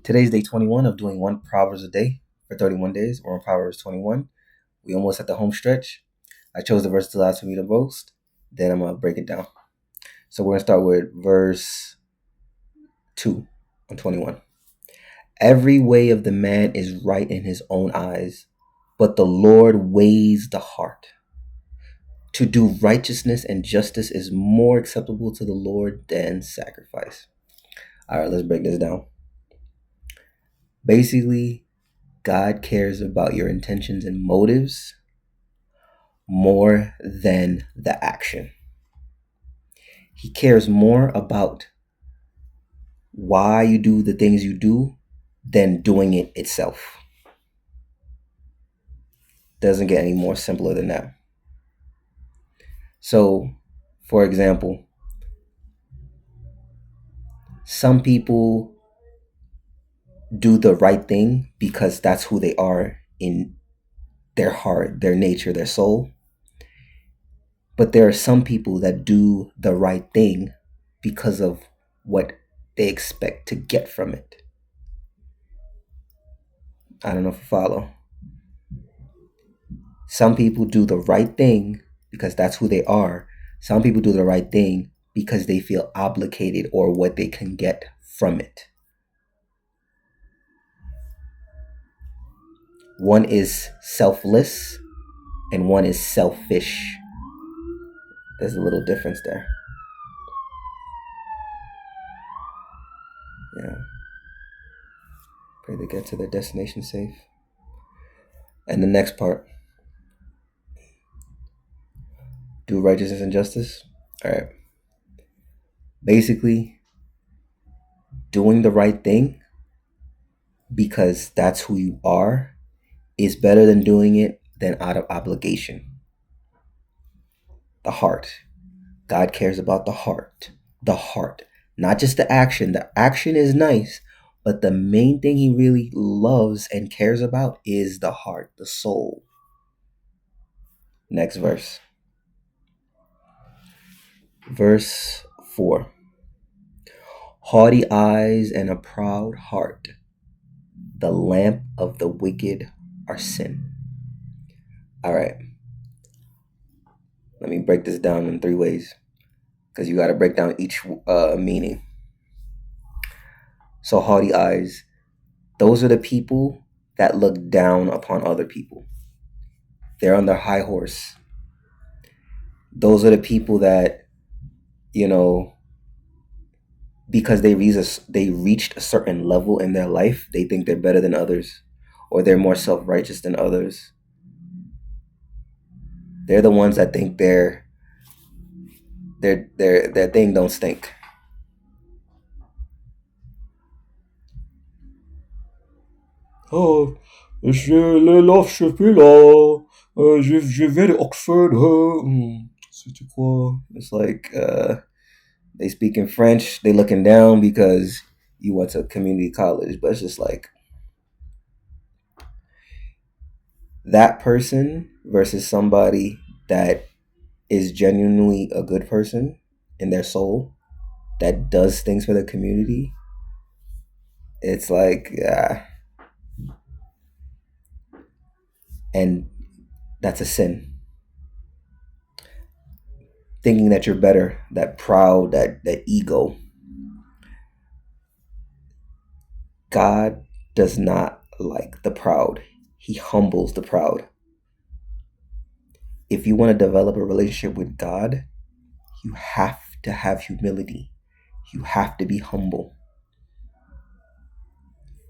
Today's day 21 of doing one Proverbs a day for 31 days. We're on Proverbs 21. We almost at the home stretch. I chose the verse to last for me the most. Then I'm going to break it down. So we're going to start with verse 2 on 21. Every way of the man is right in his own eyes, but the Lord weighs the heart. To do righteousness and justice is more acceptable to the Lord than sacrifice. All right, let's break this down. Basically, God cares about your intentions and motives more than the action. He cares more about why you do the things you do than doing it itself. Doesn't get any more simpler than that. So, for example, some people do the right thing because that's who they are in their heart, their nature, their soul. But there are some people that do the right thing because of what they expect to get from it. I don't know if you follow. Some people do the right thing because that's who they are. Some people do the right thing because they feel obligated or what they can get from it. One is selfless and one is selfish. There's a little difference there. Yeah. Pray they get to their destination safe. And the next part. Do righteousness and justice. All right. Basically, doing the right thing because that's who you are is better than doing it than out of obligation. The heart. God cares about the heart. The heart. Not just the action. The action is nice, but the main thing he really loves and cares about is the heart, the soul. Next verse. Verse 4. Haughty eyes and a proud heart, the lamp of the wicked are sin. All right. Let me break this down in 3 ways because you got to break down each meaning. So haughty eyes, those are the people that look down upon other people. They're on their high horse. Those are the people that, because they reached a certain level in their life, they think they're better than others, or they're more self-righteous than others. They're the ones that think their thing don't stink. Oh, je le love cheveux là. Je vais de Oxford. C'était quoi? It's like they speak in French. They looking down because you went to community college, but it's just like that person versus somebody that is genuinely a good person in their soul that does things for the community. It's like, and that's a sin. Thinking that you're better, that proud, that ego. God does not like the proud. He humbles the proud. If you want to develop a relationship with God, you have to have humility. You have to be humble.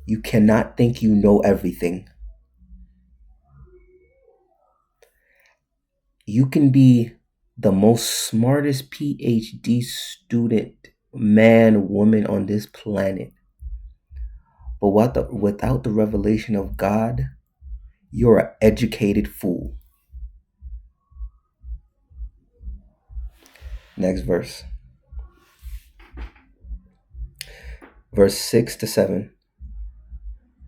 You cannot think you know everything. You can be the most smartest PhD student, man, woman on this planet. But without the revelation of God, you're an educated fool. Next verse. Verse 6 to 7.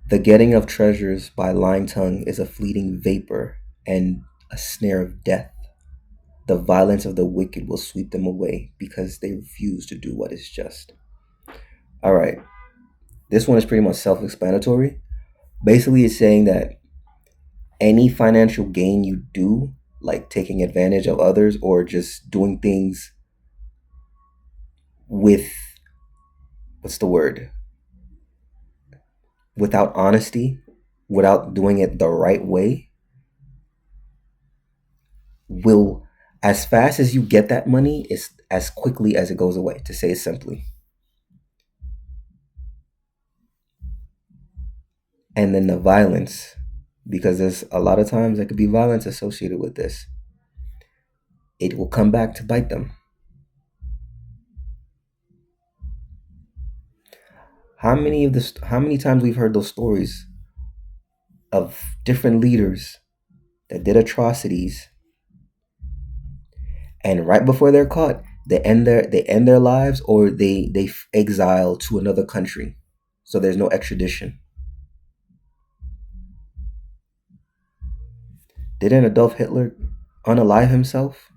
The getting of treasures by lying tongue is a fleeting vapor and a snare of death. The violence of the wicked will sweep them away because they refuse to do what is just. All right. This one is pretty much self-explanatory. Basically, it's saying that any financial gain you do, like taking advantage of others or just doing things with, what's the word, without honesty, without doing it the right way, will, as fast as you get that money, it's as quickly as it goes away, to say it simply. And then the violence, because there's a lot of times there could be violence associated with this, it will come back to bite them. How many times we've heard those stories of different leaders that did atrocities, and right before they're caught, they end their lives, or they exile to another country, so there's no extradition. Didn't Adolf Hitler unalive himself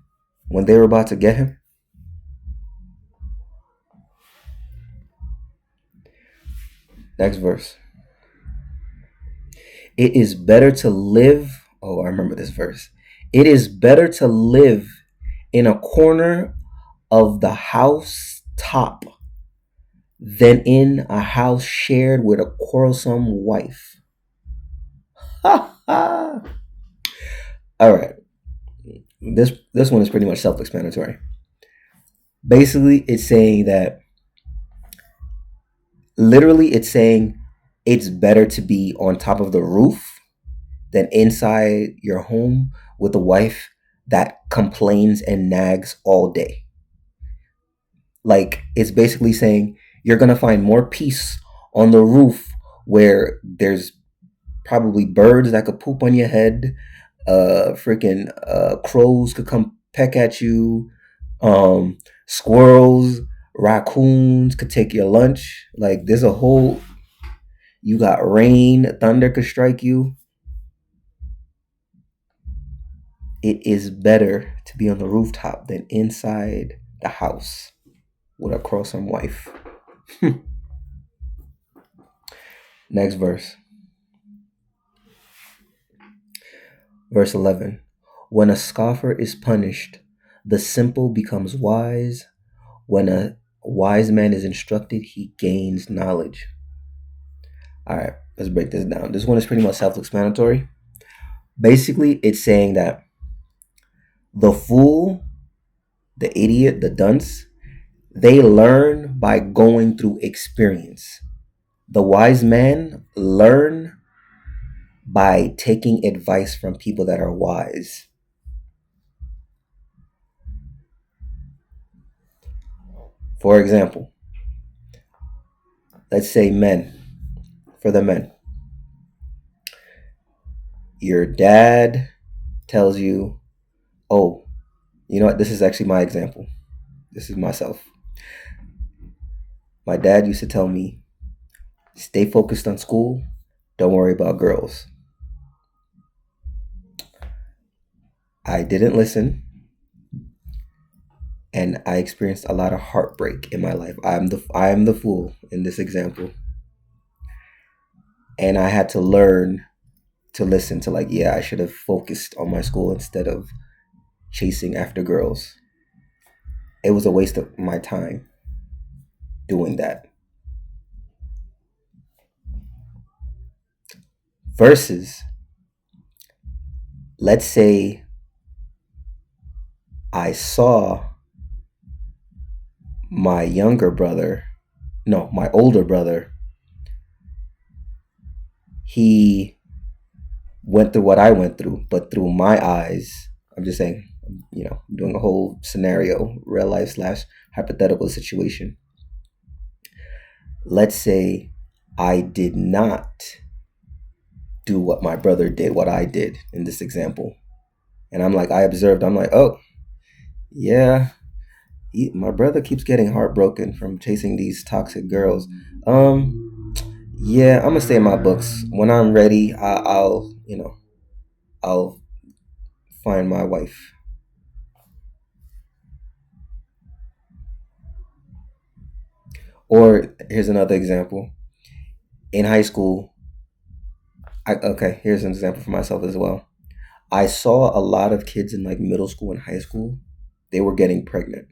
when they were about to get him? Next verse. It is better to live. Oh, I remember this verse. It is better to live in a corner of the house top than in a house shared with a quarrelsome wife. Ha ha. All right. This one is pretty much self-explanatory. Basically, it's saying that, literally, it's saying it's better to be on top of the roof than inside your home with a wife that complains and nags all day. Like, it's basically saying you're going to find more peace on the roof where there's probably birds that could poop on your head, freaking crows could come peck at you, squirrels, raccoons could take your lunch. Like, there's a whole, you got rain, thunder could strike you. It is better to be on the rooftop than inside the house with a quarrelsome wife. Next verse. Verse 11. When a scoffer is punished, the simple becomes wise. When a wise man is instructed, he gains knowledge. All right, let's break this down. This one is pretty much self-explanatory. Basically, it's saying that the fool, the idiot, the dunce, they learn by going through experience. The wise man learn by taking advice from people that are wise. For example, let's say men, for the men. Your dad tells you, oh, you know what? This is actually my example. This is myself. My dad used to tell me, stay focused on school. Don't worry about girls. I didn't listen. And I experienced a lot of heartbreak in my life. I am the fool in this example. And I had to learn to listen to, like, yeah, I should have focused on my school instead of chasing after girls. It was a waste of my time doing that. Versus, let's say I saw my older brother, he went through what I went through, but through my eyes. I'm just saying, doing a whole scenario, real life slash hypothetical situation. Let's say I did not do what my brother did, what I did in this example. And I'm like, oh, yeah, my brother keeps getting heartbroken from chasing these toxic girls. Yeah, I'm gonna stay in my books. When I'm ready, I'll find my wife. Or here's another example. in high school, okay, here's an example for myself as well. I saw a lot of kids in like middle school and high school, they were getting pregnant.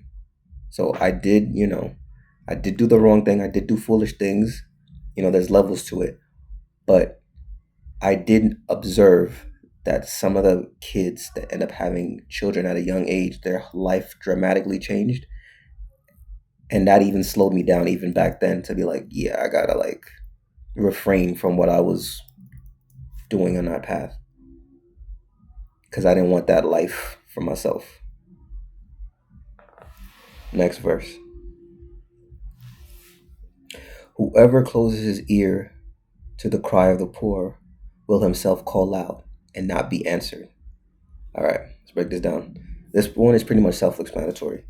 So I did do the wrong thing. I did do foolish things. There's levels to it. But I did observe that some of the kids that end up having children at a young age, their life dramatically changed. And that even slowed me down even back then to be like, yeah, I gotta like refrain from what I was doing on that path. Because I didn't want that life for myself. Next verse. Whoever closes his ear to the cry of the poor will himself call out and not be answered. All right, let's break this down. This one is pretty much self-explanatory.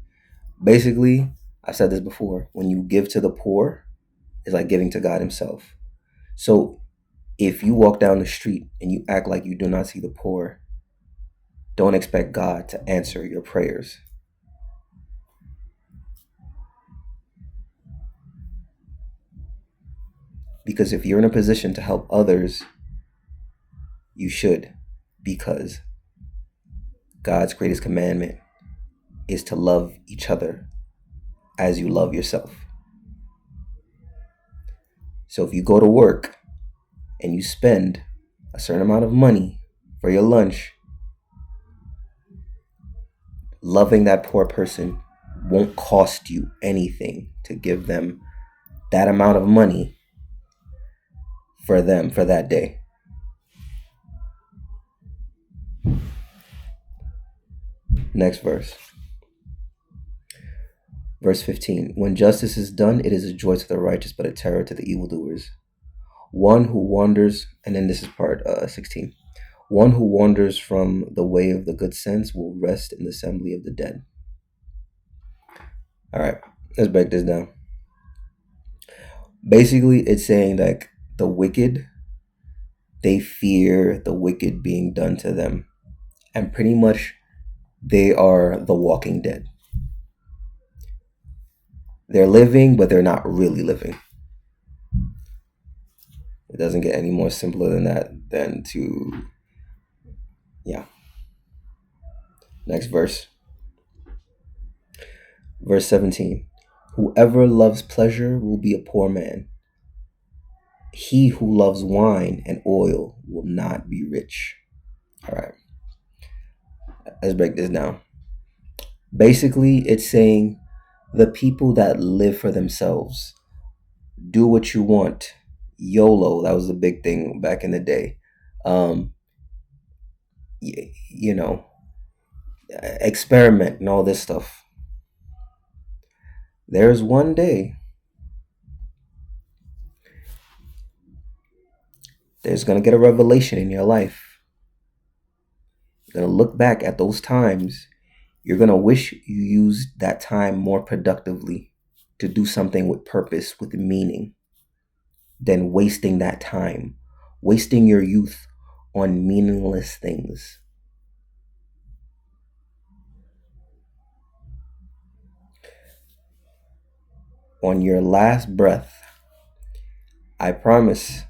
Basically, I've said this before, when you give to the poor, it's like giving to God himself. So if you walk down the street and you act like you do not see the poor, don't expect God to answer your prayers. Because if you're in a position to help others, you should. Because God's greatest commandment is to love each other as you love yourself. So if you go to work and you spend a certain amount of money for your lunch, loving that poor person won't cost you anything to give them that amount of money for them for that day. Next verse. Verse 15. When justice is done, it is a joy to the righteous, but a terror to the evildoers. One who wanders, and then this is part 16. One who wanders from the way of the good sense will rest in the assembly of the dead. All right, let's break this down. Basically, it's saying that the wicked, they fear the wicked being done to them. And pretty much they are the walking dead. They're living, but they're not really living. It doesn't get any more simpler than that, yeah. Next verse. Verse 17. Whoever loves pleasure will be a poor man. He who loves wine and oil will not be rich. All right. Let's break this down. Basically, it's saying the people that live for themselves, do what you want. YOLO, that was the big thing back in the day. Experiment and all this stuff. There's one day there's going to get a revelation in your life. You're going to look back at those times. You're going to wish you used that time more productively to do something with purpose, with meaning, than wasting that time, wasting your youth on meaningless things. On your last breath, I promise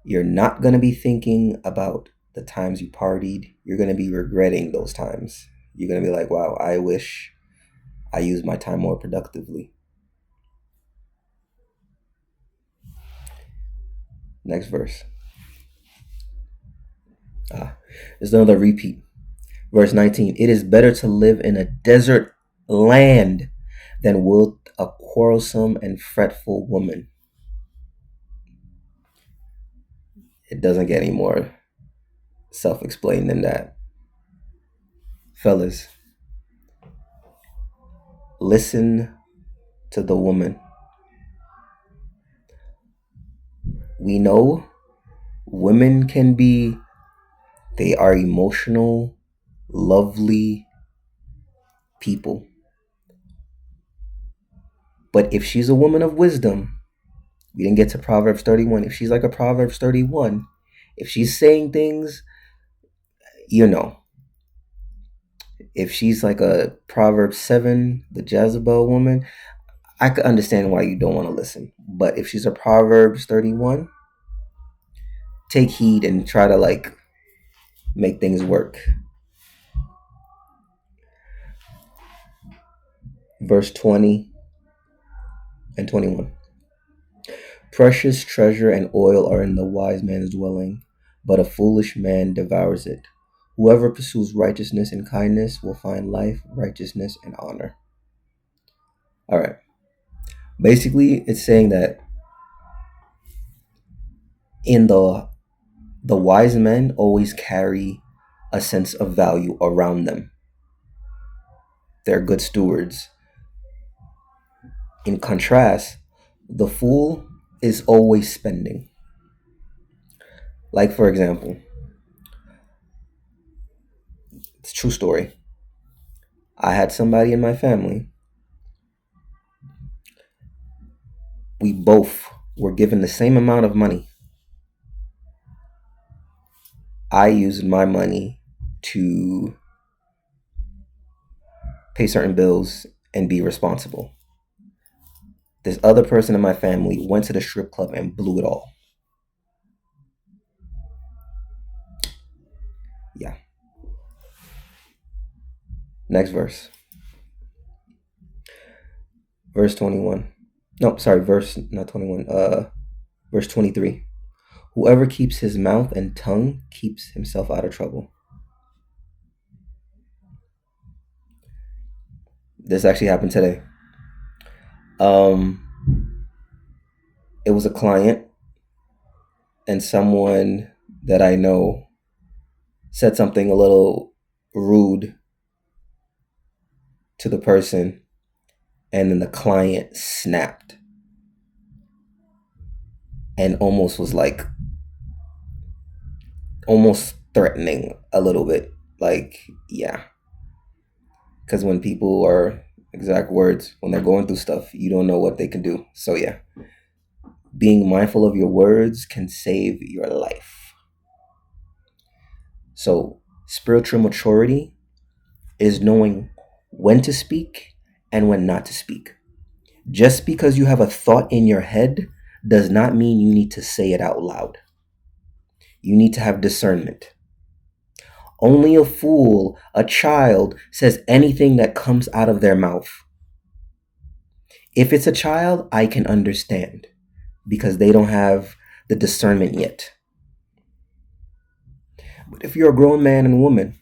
you're not going to be thinking about the times you partied. You're going to be regretting those times. You're going to be like, wow, I wish I used my time more productively. Next verse. There's another repeat. Verse 19. It is better to live in a desert land than with a quarrelsome and fretful woman. It doesn't get any more self-explained than that. Fellas, listen to the woman. We know women they are emotional, lovely people. But if she's a woman of wisdom, we didn't get to Proverbs 31. If she's like a Proverbs 31, if she's saying things, if she's like a Proverbs 7, the Jezebel woman, I could understand why you don't want to listen. But if she's a Proverbs 31, take heed and try to like make things work. Verse 20 and 21. Precious treasure and oil are in the wise man's dwelling, but a foolish man devours it. Whoever pursues righteousness and kindness will find life, righteousness, and honor. All right. Basically, it's saying that in the wise men always carry a sense of value around them. They're good stewards. In contrast, the fool is always spending. Like, for example, it's a true story. I had somebody in my family. We both were given the same amount of money. I used my money to pay certain bills and be responsible. This other person in my family went to the strip club and blew it all. Yeah. Next verse. Verse 21. No, sorry, verse not 21. Verse 23. Whoever keeps his mouth and tongue keeps himself out of trouble. This actually happened today. It was a client and someone that I know said something a little rude to the person, and then the client snapped and almost was like almost threatening a little bit. Like, yeah. Because when people are, exact words, when they're going through stuff, you don't know what they can do. So, yeah. Being mindful of your words can save your life. So, spiritual maturity is knowing when to speak and when not to speak. Just because you have a thought in your head does not mean you need to say it out loud. You need to have discernment. Only a fool, a child, says anything that comes out of their mouth. If it's a child, I can understand because they don't have the discernment yet. But if you're a grown man and woman,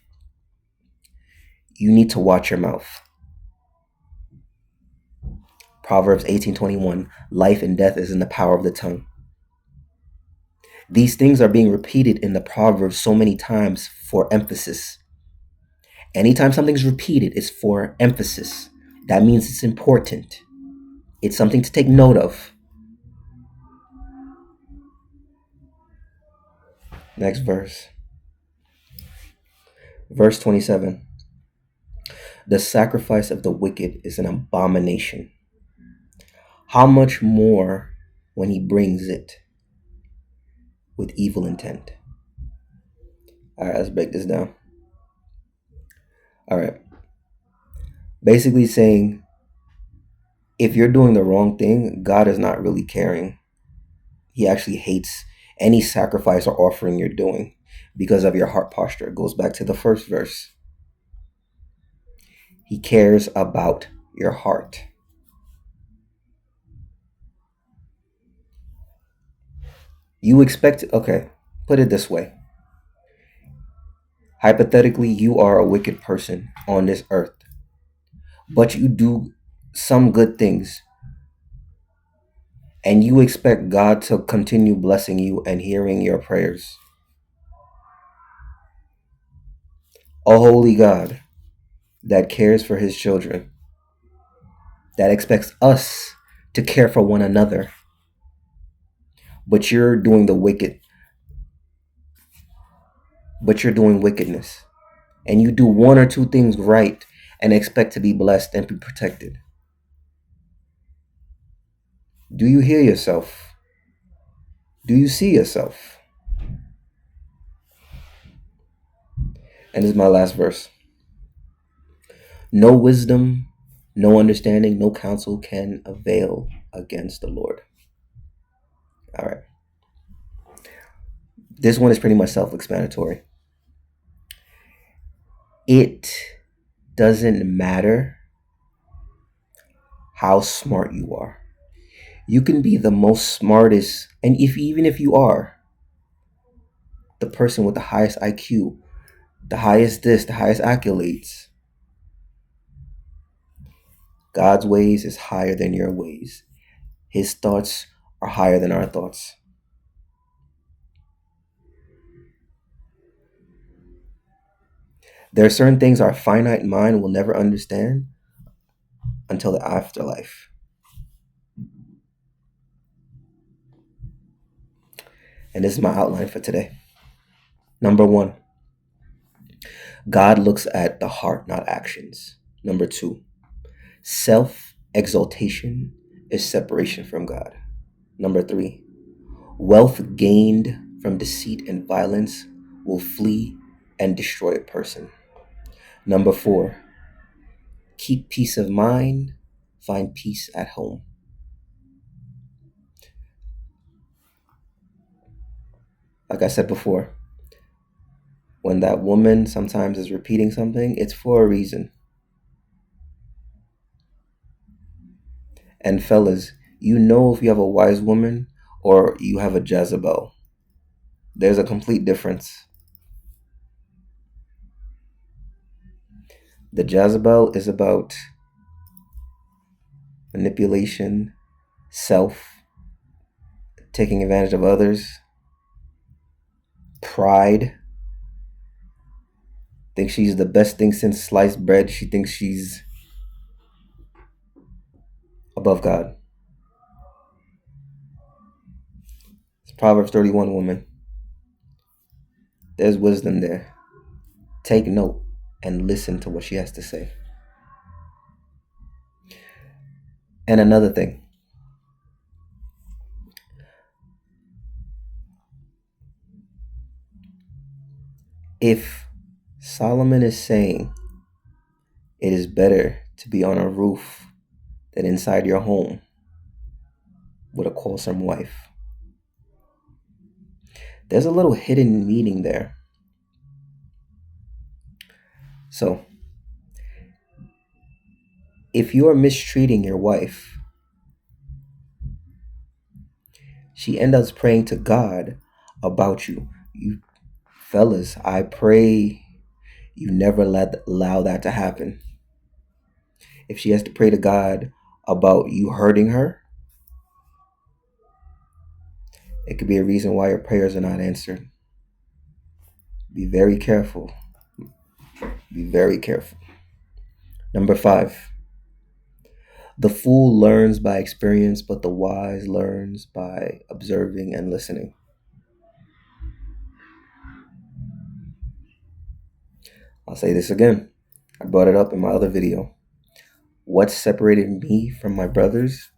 you need to watch your mouth. Proverbs 18:21, life and death is in the power of the tongue. These things are being repeated in the Proverbs so many times for emphasis. Anytime something's repeated, it's for emphasis. That means it's important. It's something to take note of. Next verse. Verse 27. The sacrifice of the wicked is an abomination. How much more when he brings it with evil intent? All right, let's break this down. All right. Basically saying, if you're doing the wrong thing, God is not really caring. He actually hates any sacrifice or offering you're doing because of your heart posture. It goes back to the first verse. He cares about your heart. You expect, okay, put it this way. Hypothetically, you are a wicked person on this earth, but you do some good things, and you expect God to continue blessing you and hearing your prayers. A holy God that cares for his children, that expects us to care for one another, but you're doing wickedness, and you do one or two things right and expect to be blessed and be protected. Do you hear yourself? Do you see yourself? And this is my last verse. No wisdom, no understanding, no counsel can avail against the Lord. All right. This one is pretty much self-explanatory. It doesn't matter how smart you are. You can be the most smartest, and even if you are the person with the highest IQ, the highest this, the highest accolades, God's ways is higher than your ways. His thoughts are higher than our thoughts. There are certain things our finite mind will never understand until the afterlife. And this is my outline for today. Number 1, God looks at the heart, not actions. Number 2, self-exaltation is separation from God. Number 3, wealth gained from deceit and violence will flee and destroy a person. Number 4, keep peace of mind, find peace at home. Like I said before, when that woman sometimes is repeating something, it's for a reason. And fellas, you know if you have a wise woman or you have a Jezebel. There's a complete difference. The Jezebel is about manipulation, self, taking advantage of others, pride. Thinks she's the best thing since sliced bread. She thinks she's above God. It's Proverbs 31 woman. There's wisdom there. Take note and listen to what she has to say. And another thing, if Solomon is saying it is better to be on a roof than inside your home with a quarrelsome wife, there's a little hidden meaning there. So, if you are mistreating your wife, she ends up praying to God about you. You fellas, I pray you never allow that to happen. If she has to pray to God about you hurting her, it could be a reason why your prayers are not answered. Be very careful. Be very careful. Number 5, the fool learns by experience, but the wise learns by observing and listening. I'll say this again. I brought it up in my other video. What separated me from my brothers?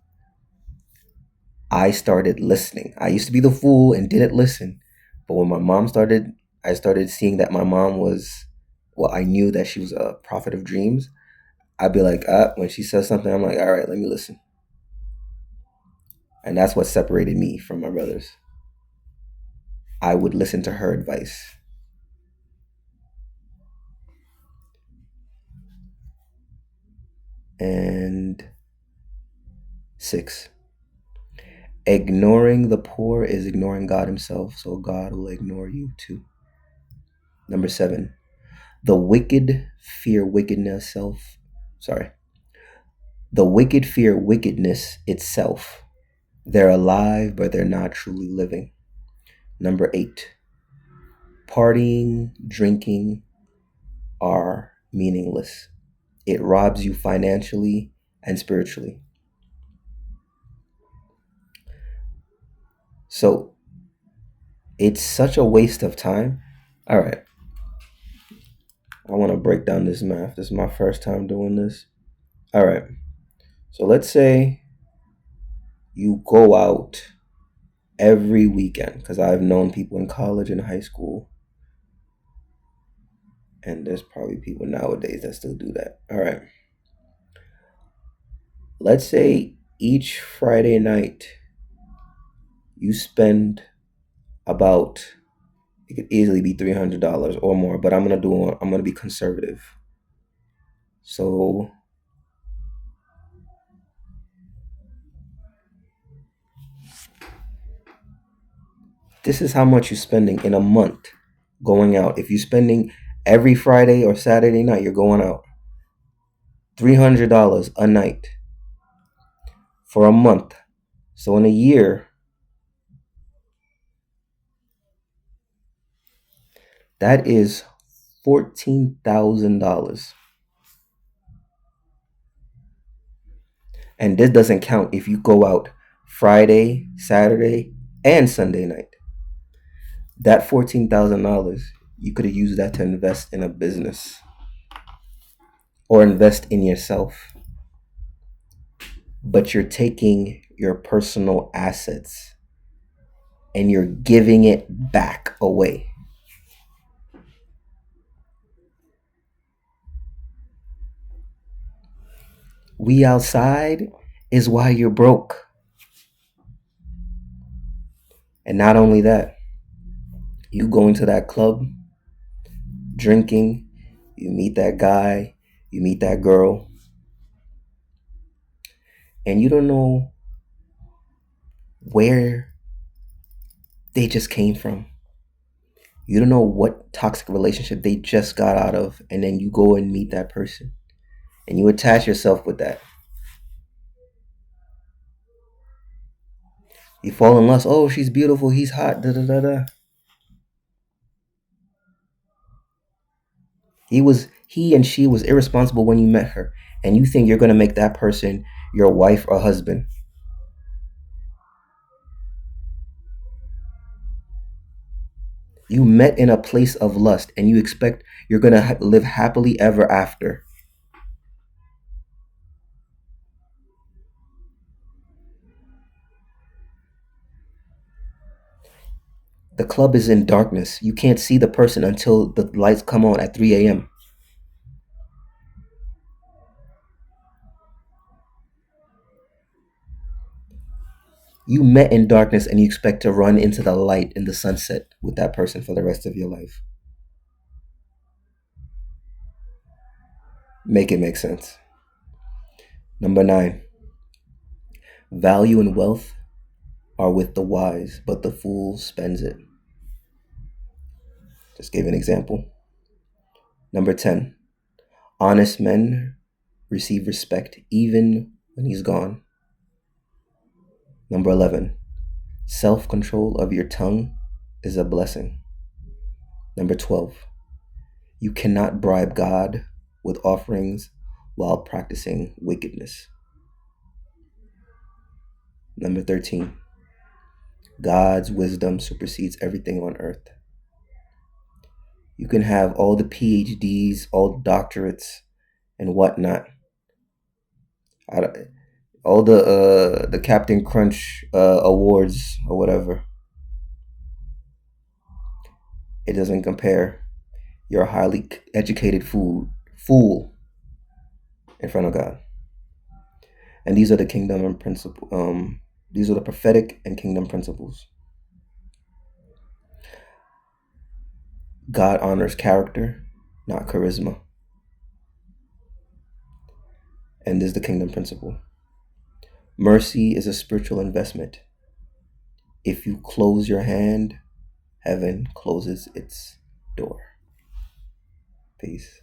I started listening. I used to be the fool and didn't listen. But when my mom started, I started seeing that my mom was, well, I knew that she was a prophet of dreams. I'd be like, when she says something, I'm like, all right, let me listen. And that's what separated me from my brothers. I would listen to her advice. And 6, ignoring the poor is ignoring God himself, so God will ignore you too. Number 7, the wicked fear wickedness The wicked fear wickedness itself. They're alive, but they're not truly living. Number 8, partying, drinking are meaningless. It robs you financially and spiritually. So it's such a waste of time. All right. I want to break down this math. This is my first time doing this. All right. So let's say you go out every weekend, because I've known people in college and high school, and there's probably people nowadays that still do that. All right. Let's say each Friday night you spend about It could easily be $300 or more, but I'm gonna be conservative. So this is how much you're spending in a month going out. If you're spending every Friday or Saturday night, you're going out. $300 a night for a month. So in a year, that is $14,000. And this doesn't count if you go out Friday, Saturday, and Sunday night. That $14,000, you could have used that to invest in a business or invest in yourself. But you're taking your personal assets and you're giving it back away. We outside is why you're broke. And not only that, you going to that club, drinking, you meet that guy, you meet that girl, and you don't know where they just came from. You don't know what toxic relationship they just got out of, and then you go and meet that person and you attach yourself with that. You fall in lust. Oh, she's beautiful, he's hot, da da da da. He and she was irresponsible when you met her, and you think you're gonna make that person your wife or husband. You met in a place of lust, and you expect you're gonna live happily ever after. The club is in darkness. You can't see the person until the lights come on at 3 a.m. You met in darkness and you expect to run into the light in the sunset with that person for the rest of your life. Make it make sense. Number 9. Value and wealth are with the wise, but the fool spends it. Just gave an example. Number 10. Honest men receive respect even when he's gone. Number 11. Self-control of your tongue is a blessing. Number 12. You cannot bribe God with offerings while practicing wickedness. Number 13. God's wisdom supersedes everything on earth. You can have all the PhDs, all the doctorates, and whatnot. All the Captain Crunch awards or whatever. It doesn't compare. You're a highly educated fool in front of God. And these are the kingdom and principle. These are the prophetic and kingdom principles. God honors character, not charisma. And this is the kingdom principle. Mercy is a spiritual investment. If you close your hand, heaven closes its door. Peace.